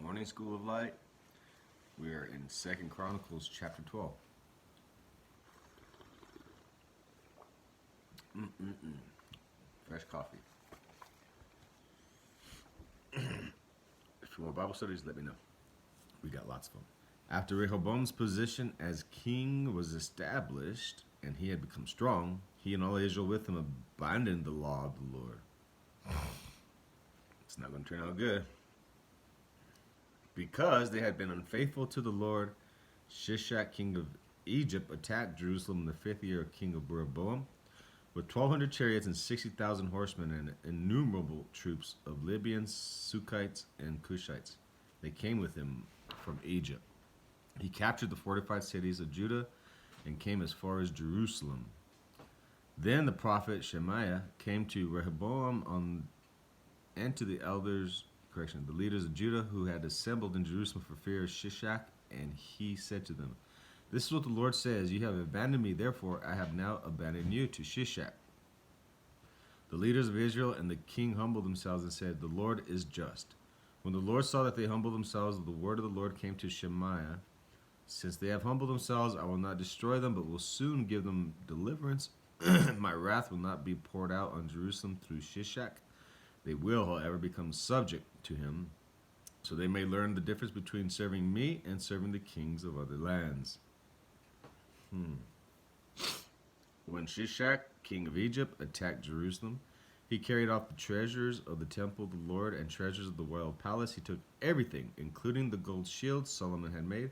Morning School of Light. We are in 2nd Chronicles chapter 12. Fresh coffee. If you want Bible studies, let me know. We got lots of them. After Rehoboam's position as king was established and he had become strong, he and all Israel with him abandoned the law of the Lord. It's not going to turn out good. Because they had been unfaithful to the Lord, Shishak, king of Egypt, attacked Jerusalem in the 5th year of King of Rehoboam with 1,200 chariots and 60,000 horsemen and innumerable troops of Libyans, Sukkites, and Cushites. They came with him from Egypt. He captured the fortified cities of Judah and came as far as Jerusalem. Then the prophet Shemaiah came to Rehoboam and to the leaders of Judah who had assembled in Jerusalem for fear of Shishak, and he said to them, "This is what the Lord says, you have abandoned me, therefore I have now abandoned you to Shishak." The leaders of Israel and the king humbled themselves and said, "The Lord is just." When the Lord saw that they humbled themselves, the word of the Lord came to Shemaiah, "Since they have humbled themselves, I will not destroy them, but will soon give them deliverance. My wrath will not be poured out on Jerusalem through Shishak. They will, however, become subject to him, so they may learn the difference between serving me and serving the kings of other lands." When Shishak, king of Egypt, attacked Jerusalem, he carried off the treasures of the temple of the Lord and treasures of the royal palace. He took everything, including the gold shields Solomon had made.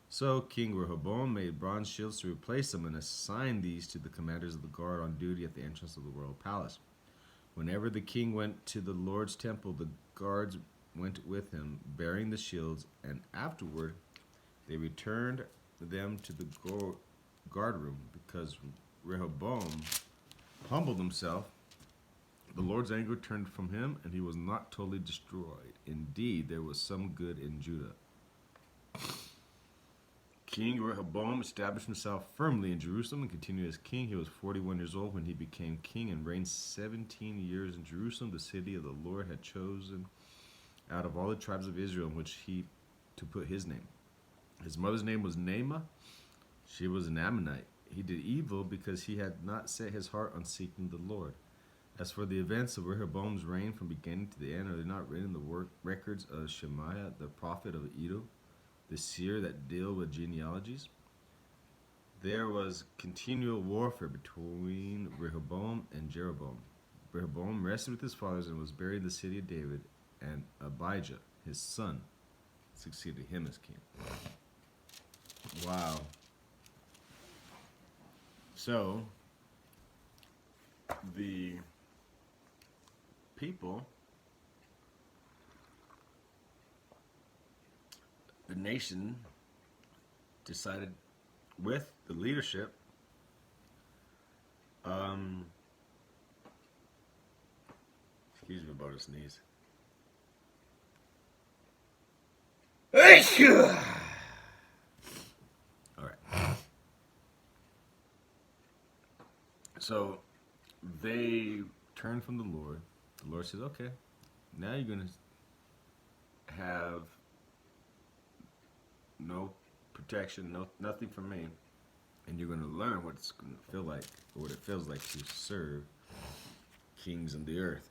So King Rehoboam made bronze shields to replace them and assigned these to the commanders of the guard on duty at the entrance of the royal palace. Whenever the king went to the Lord's temple, the guards went with him, bearing the shields, and afterward they returned them to the guard room. Because Rehoboam humbled himself, the Lord's anger turned from him, and he was not totally destroyed. Indeed, there was some good in Judah. King Rehoboam established himself firmly in Jerusalem and continued as king. He was 41 years old when he became king and reigned 17 years in Jerusalem, the city of the Lord had chosen out of all the tribes of Israel in which he to put his name. His mother's name was Naamah. She was an Ammonite. He did evil because he had not set his heart on seeking the Lord. As for the events of Rehoboam's reign from beginning to the end, are they not written in the records of Shemaiah, the prophet of Iddo, the seer that deal with genealogies? There was continual warfare between Rehoboam and Jeroboam. Rehoboam rested with his fathers and was buried in the city of David, and Abijah, his son, succeeded him as king. Wow. So, the people, the nation, decided with the leadership, excuse me about a sneeze. All right. So they turned from the Lord. The Lord says, "Okay, now you're going to have no protection, nothing from me, and you're going to learn what it's going to feel like, or what it feels like to serve kings of the earth."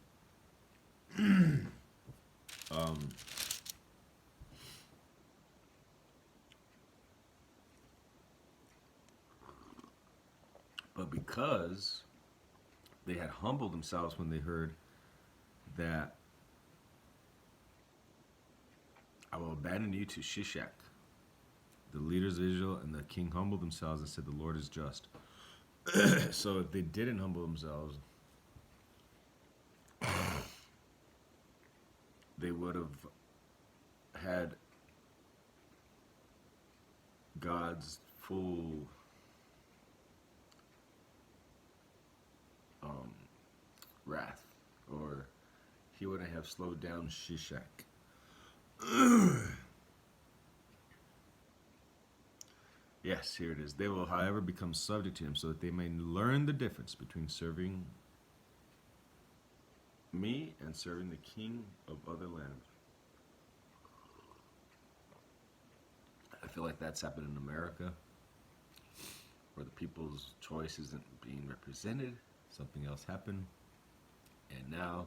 But because they had humbled themselves when they heard that I will abandon you to Shishak, the leaders of Israel and the king humbled themselves and said, "The Lord is just." So if they didn't humble themselves, they would have had God's full wrath, or he wouldn't have slowed down Shishak. Yes, here it is. They will, however, become subject to him, so that they may learn the difference between serving me and serving the king of other lands. feel like that's happened in America, where the people's choice isn't being represented. Something else happened, and now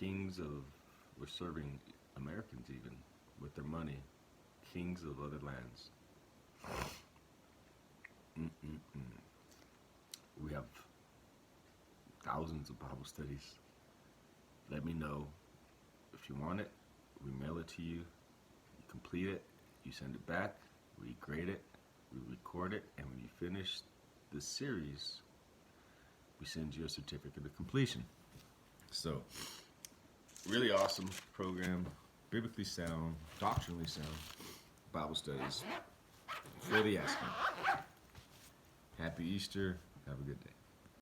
we're serving Americans even with their money, kings of other lands. We have thousands of Bible studies. Let me know if you want it. We mail it to you. You complete it. You send it back. We grade it. We record it. And when you finish this series, we send you a certificate of completion. So, really awesome program. Biblically sound, doctrinally sound Bible studies for the asking. Happy Easter. Have a good day.